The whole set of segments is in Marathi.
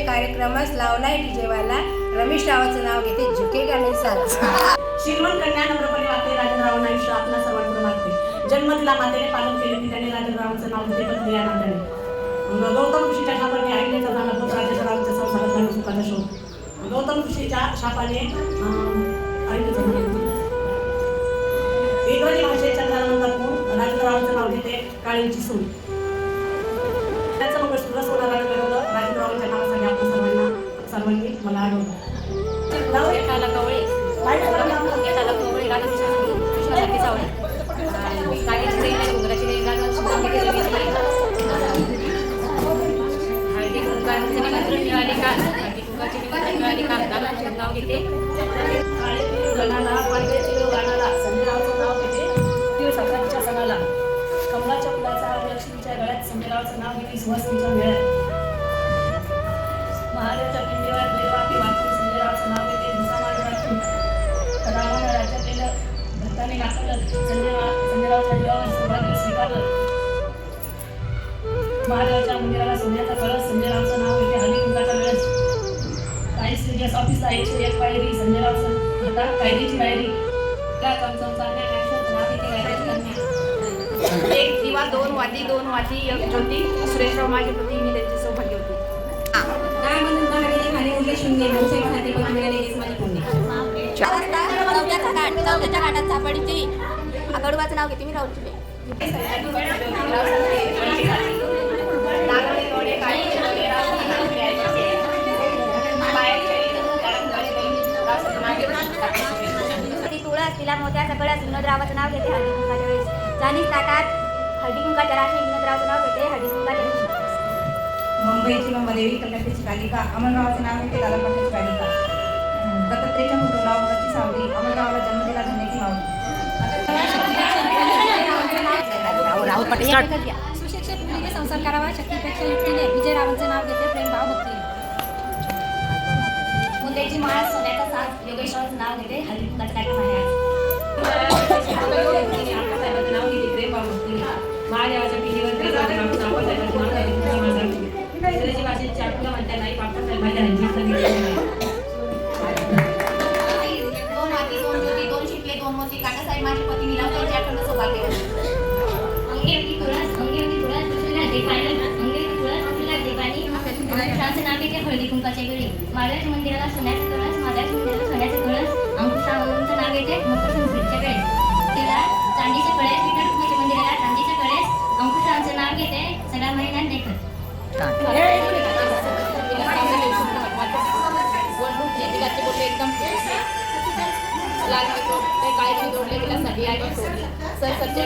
कार्यक्रमास लावलाय डीजेवाला रमेश रावाचं नाव घेते झुकेगा नाही साला. श्रीमंत कन्या नम्रपणे वागते राजनरावांना आयुष्य आपला सर्वांपुढे मागते. जन्म दिला मातेने पालन केले की त्याने राजनरावांचं नाव घेते पण दिल्या नात्याने. गौतम ऋषीच्या शापाने आईनेचा झाला तो राजनरावांच्या संसारात झाला सुखाचा शोध. गौतम ऋषीच्या शापाने आईने जन्म वेगवेगळी भाषेच्या ज्ञानानंतर राजनरावांचं नाव घेते काळींची सून. त्याचं मंगळसूत्र सोनं मिळवलं राजनरावांच्या नावासाठी आपण सर्वांनी मला आढळलं. एकाला कवळे एकाला कवळे कृष्णासारखी सावळे कागेची रेल उंदराची रेल हळदी कुंकाचे निमंत्रण मिळाले काल हळदी कुंकाचे निमंत्रण मिळाले काल दादाचे नाव घेते. काळे तीळ गणाला पांढरे तीळ गाणाला संजयरावचं नाव घेते तीळ संक्रांतीच्या सणाला. कमळाच्या फुलाचा लक्ष्मीच्या गळ्यात संजयरावचं नाव घेते सुहासिनीच्या मेळ्यात. महादेवच्या पिंडीवर बेलवाती वाटून संजयरावचं नाव घेते दुसामाळ वाटून. रामानं राज्यात केलं भक्ताने घातलं संजयरावच्या जीवावर सौभाग्य स्वीकारलं. महादेवाच्या मंदिराला सोन्याचा कळस संजयरावचं नाव घेते हळदी कुंकाच्या वेळेस. काही सिरियस ऑफिसला 101 पायरी संजयरावचं आता कायद्याची डायरी. त्या चमचमचारण्या आयुष्याचं नाव घेते गायत्री कन्या. एक दिवा दोन वाती एक ज्योती सुरेशराव माझे पती मी त्यांचे सौभाग्य होते. चौथ्याच्या घाटात सापडीची गडवाचं नाव घेते मी राऊची. ती तुळस तिला मोत्याचा कळस विनोदरावाचं नाव घेते हळदी कुंकाच्या वेळेस. चांदीच ताटात हळदी कुंकाच्या राशी विनोदरावाचं नाव घेते हळदी कुंकाच्या दिवशी. मुंबईची मंबादेवी कलकत्त्याची कालिका अमररावाचं नाव घेते लालपट्ट्याची कालिका. दत्तात्रेयच्या फोटोला उन्हाची सावली अमररावाला जन्म दिला धन्याची मावली. सुशिक्षित मुलीने संसार करावा शक्तीपेक्षा युक्तीने विजयरावांचं नाव घेते प्रेमभाव भक्तीने. मुंदेची माळ सोन्याचा साज योगेश्वराचं नाव घेते हळदी कुंकाच्या कार्यक्रम आहे आज. नाव घेते प्रेमभाव भक्तीने. महादेवाच्या पिंडीवर प्रेमाचं नाव सापडलं इंग्रजी भाषेत चाटुला म्हणता नाही पापड भाज्या दोन हाती दोन ज्योती दोन शिकले दोन मोती काकासाहेब माझे पती मी लावतो ज्याकडनं सौभाग्य होते. अंगेवती तुळस तुळस देवानी अंकुशाचं नाव घेते हळदी कुंकाच्या वेळी. महादेवाच्या मंदिराला सोन्याचे तुळस महादेवाच्या मंदिराला सोन्याचे तुळस अंकुशाचं नाव घेते मकर संक्रांतीच्या वेळेस. तिला चांदीचे कळेस विठ्ठल रुक्मिणीच्या मंदिराला चांदीचे कळेस अंकुशाचं नाव घेते सगळ्या महिन्यात देखत. एकदम लाल काळजी जोडले गेला साठी आहे सर सच्चे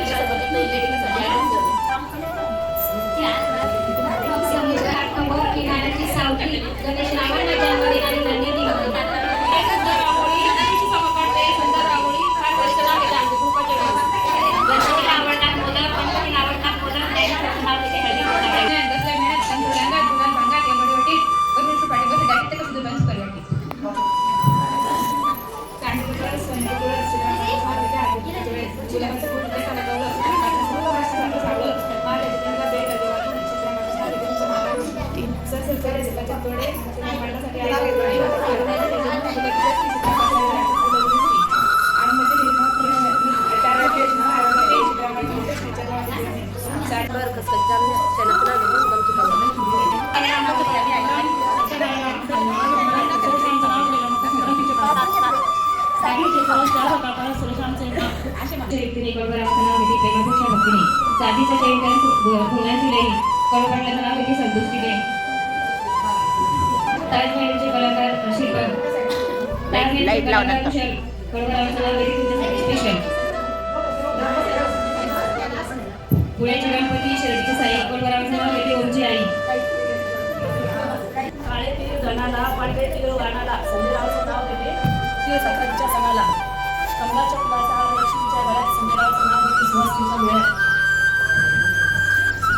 किनाऱ्याची सावली गणेश रावण चांदीच्या फुलांची लेणी कळपटल्याचं नाव घेते संतुष्टीने. ताजमहलचे कलाकार शिल्पकार ताजमहलचे कलाकार कुशल कळपटाचं नाव घेते तुमच्यासाठी स्पेशल. पुण्याचे गणपती शिर्डीचे साई कळपटाचं नाव घेते ओमची आई. काळे तीळ गणाला पांढरे तीळ गाणाला संजयरावचं नाव घेते तीळ संक्रांतीच्या सणाला. कमळाच्या फुलाचा लक्ष्मीच्या गळ्यात संजयरावचं नाव घेते सुहासिनीच्या मेळ्यात.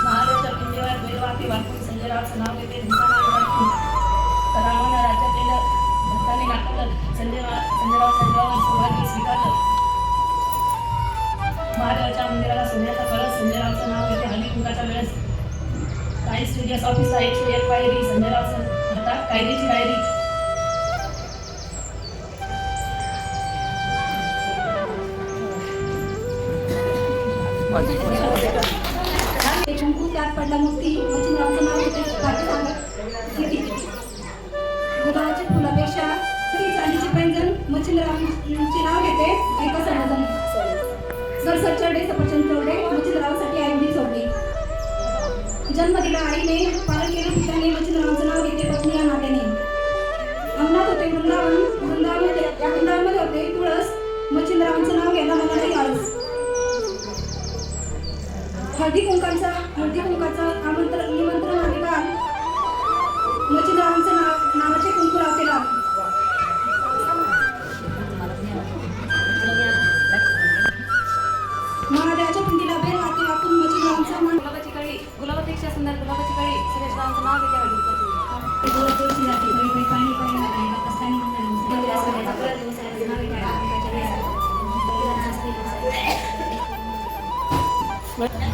महादेवच्या पिंडीवर बेलवाती वाटून संजयरावचं नाव घेते दुसामाळ वाटून. रामानं राज्यात केलं भक्ताने घातलं संजयरावच्या जीवावर सौभाग्य स्वीकारलं. महादेवाच्या मंदिराला सोन्याचा कळस संजयरावचं नाव घेते हळदी कुंकाच्या वेळेस. काही सिरियस ऑफिसला 101 पायरी संजयरावचं आता ते कुंकू त्यात पडला मुक्ती मच्छिंद्रावांचं नाव घेते बाकी सांगत किती गुलाबाच्या फुलापेक्षा ती चांदीचे पैंजण मच्छिंद्रावांचे नाव घेते एका समाजाने सरसर चढे सफरचंद चढले मच्छिंद्रावांसाठी आईने सोडली जन्म दिला आईने पालन केलं पिताने मच्छिंद्रावांचं नाव घेते पत्नी या नात्याने अंगणात होते वृंदावन या वृंदावनमध्ये होते तुळस मच्छिंद्रावांचं नाव घ्यायला मला नाही आळस हळदी कुंकाचा निमंत्रण आले काल मच्छिंद्रावांचं नावाचे कुंकू लावते लाल महादेवाच्या पिंडीला बेल वाटे वाकून मच्छिंद्रावांचा मान गुलाबाची कळी गुलाबापेक्षा सुंदर गुलाबाची कळी सुरेशरावांचं नाव घेते हळदी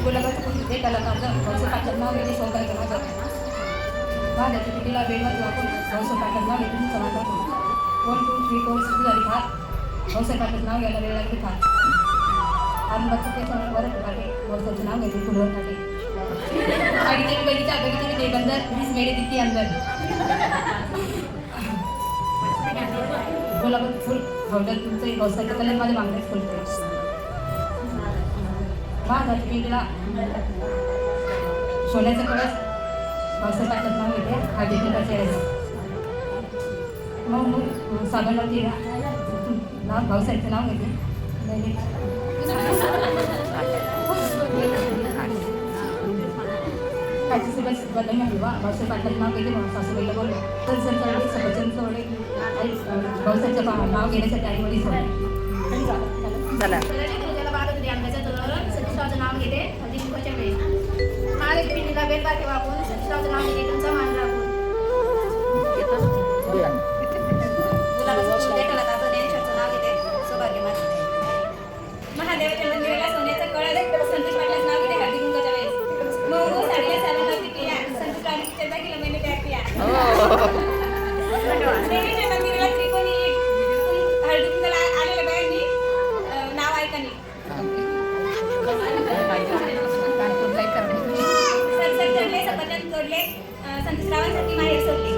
गुलाबाचं फुल एकाला काढलं पाठात नाव घेते सोंगायचं माझं माझ्याच्या पिटीला बेलवर वापरून पाठात नाव घेते तुमचं नाव 1 2 3 4 सुरू झाली फार पाठात नाव घ्यायला वेळ लागली फार आरंभाचं ते समोर बरं काटे वौसाचं नाव घेते फुलवर काटे आडीचे बगीचा ते बंदर 20 मेळे तिथे अंदर गुलाबाचं फुल हौदल तुमचं वौसाच्या कलर माझ्या मागण्यास फुलते माझ्याच्या पिटीला सोन्याचं कळस भाऊसाहेब पाठात नाव घेते हळदी कुंकाचे मग साबणवरती नाव भाऊसाहेबचं नाव घेते काजीसोबत बदल नाही वा भाऊसाहेब पाठात नाव घेते सासूबाईला बोललो तर जर चढले सफरचंद सोडले आई भाऊसाहेबचं नाव घेण्यासाठी आई वडील सोडले चला सतीशरावचं नाव घेते हळदी कुंकाच्या वेळेस महादेव पिंडीला बेल वाटे वाकून सतीशरावचं नाव घेते तुमचा मान राखून गुलाबाचं फुल एकाला काढलं ज्ञानेश्वरचं नाव घेते सौभाग्यवान महादेवाच्या मंदिराला सोन्याचं कळस संतोष पाटलाचं नाव घेते हळदी कुंकाच्या वेळेस मग साडीला साडीवरती किया संतोष पाटलाची चर्चा केलं मैंने प्यार किया देवीच्या मंदिराला त्रिकोणी हळदी कुंकाला आलेल्या बायांनी नाव ऐकानी सरसर चढले सफरचंद तोडले संतोषरावांसाठी माहेर सोडले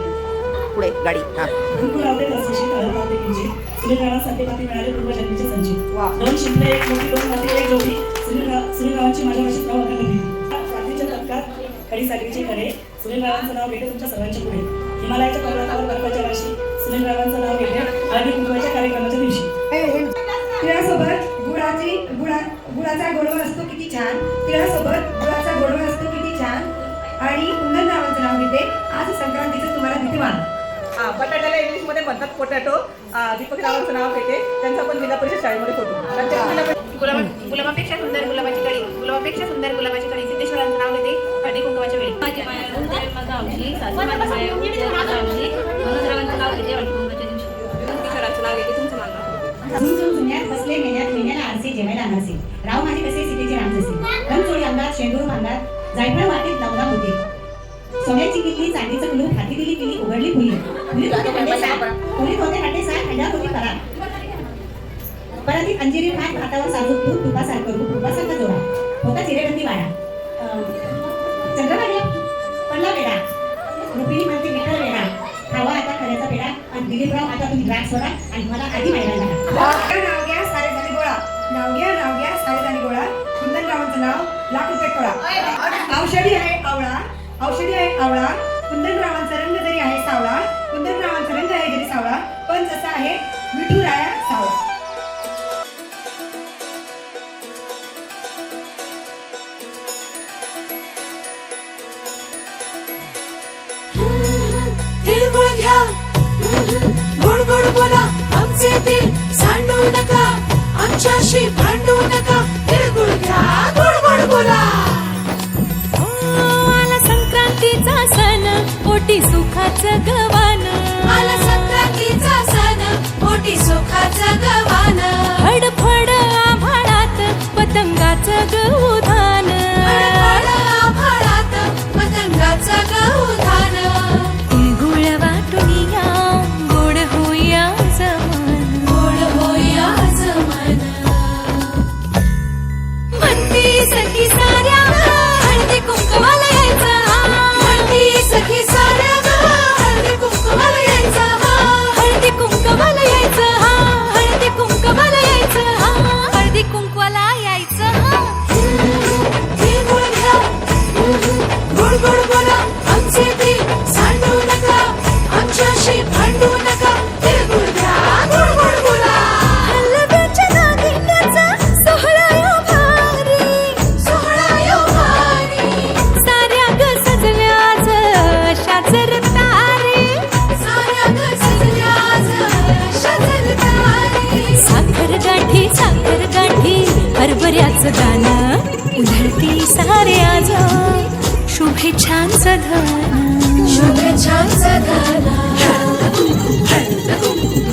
पुढे गाडी हा कुंकू लावले रसेशी हळद लावते किंची सुरेशरावांसाठी माती मिळाले पूर्वजन्मीचे संचित वा 2 शिंपले 1 मोठी 2 माती 1 जोडी सुरेशरावांची माझ्या भाषेत नाव वाटत रात्रीच्या तपकात खडी सागरीचे खडे सुरेशरावांचं नाव घेते तुमच्या सर्वांच्या पुढे हिमालयाच्या पर्वतावर बर्फाच्या राशी सुरेशरावांचं नाव घेते हळदी कुंकवाच्या कार्यक्रमाच्या दिवशी तिळासोबत गुळाचा गोडवा असतो किती छान तिळासोबत गुळाचा गोडवा असतो किती छान आणि कुंदनरावांचं नाव घेते आज संक्रांतीचं तुम्हाला भीतीमान बटाट्याला इंग्लिशमध्ये म्हणतात पोटॅटो दीपक रावांचं नाव घेते त्यांचा पण जिल्हा परिषद शाळेमध्ये फोटो गुलाबापेक्षा सुंदर गुलाबाची कळी गुलाबापेक्षा सुंदर गुलाबाची कळी सिद्धेश्वरांचं नाव घेते हळदी कुंकवाच्या वेळी माझी माया गावची सासू माझी माया गावची मनोजरावांचं नाव घेते हळदी कुंकाच्या दिवशी सिद्धेश्वरांचं नाव घेते तुमचं मान राखून झुंझुन जुन्यात बसले मेन्याला आरसे जेवायला अनारसे राव माझे कसे सीतेचे राम जसे रणचोळी अंगात शेंदूर अंगात जायफळ वाटेत लावला होते सोन्याची किल्ली चांदीचं कुलूप हाती दिली किल्ली उघडली फुली फुलीत होते हाटे साठ हंडात होती करा परातीत अंजिरी भात भातावर साजूक दूध तुपासारखं रूप तुपासारखा जोडा होता चिरेबंदी वाडा चंद्रभाग्य पडला वेडा रुपिणी म्हणते विठ्ठल वेडा खावा आता खऱ्याचा पेडा आणि दिलीपराव आता तुम्ही ड्रॅग सोडा आणि मला आधी माहिती नाव घ्या साडेदानी गोळा नाव घ्या साडेदानी गोळा कुंदनरावांचं नाव ₹1,00,000 टोळा औषधी आहे आवळा कुंदनरावांचा रंग जरी आहे सावळा कुंदनरावांचा रंग आहे जरी सावळा पण जसा आहे विठुराया सावळा तिळगुळ घ्या गोड गोड बोला आमचे दिल सांडू नका आमच्याशी भांडू नका तिळगुळ घ्या गोड गोड बोला आला संक्रांतीचा सण पोटी सुखाचं गवान आला संक्रांतीचा सण पोटी सुखाचं गवान हडफड आभाळात पतंगाचं गौधान हडफड आभाळात पतंगाचं गौधान तिळगुळ वाटून या गोड होया जमन म्हणती शोभे छानचं धन शोभे छानचं धन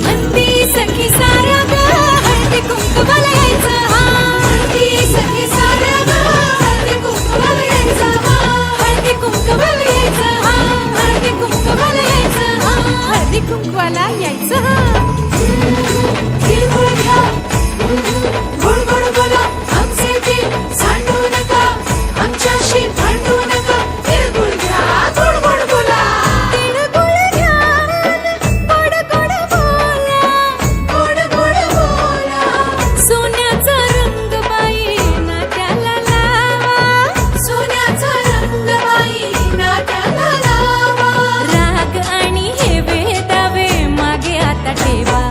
म्हणती सखी साऱ्या ग हळदी कुंकवाला यायचं हा म्हणती सखी साऱ्या ग हळदी कुंकवाला यायचं हा हळदी कुंकवाला यायचं हा हळदी कुंकवाला यायचं हा हळदी कुंकवाला यायचं हा तिळगुळ घ्या गोड गोड बोला आमचे दिल सांडू नका आमच्याशी भांडू नका तिळगुळ घ्या गोड गोड बोला तिळगुळ घ्या गोड गोड बोला गोड गोड बोला सोन्याचा रंग बाई नात्याला लावा सोन्याचा रंग बाई नात्याला लावा राग आणि हे वेदावे मागे आता ठेवा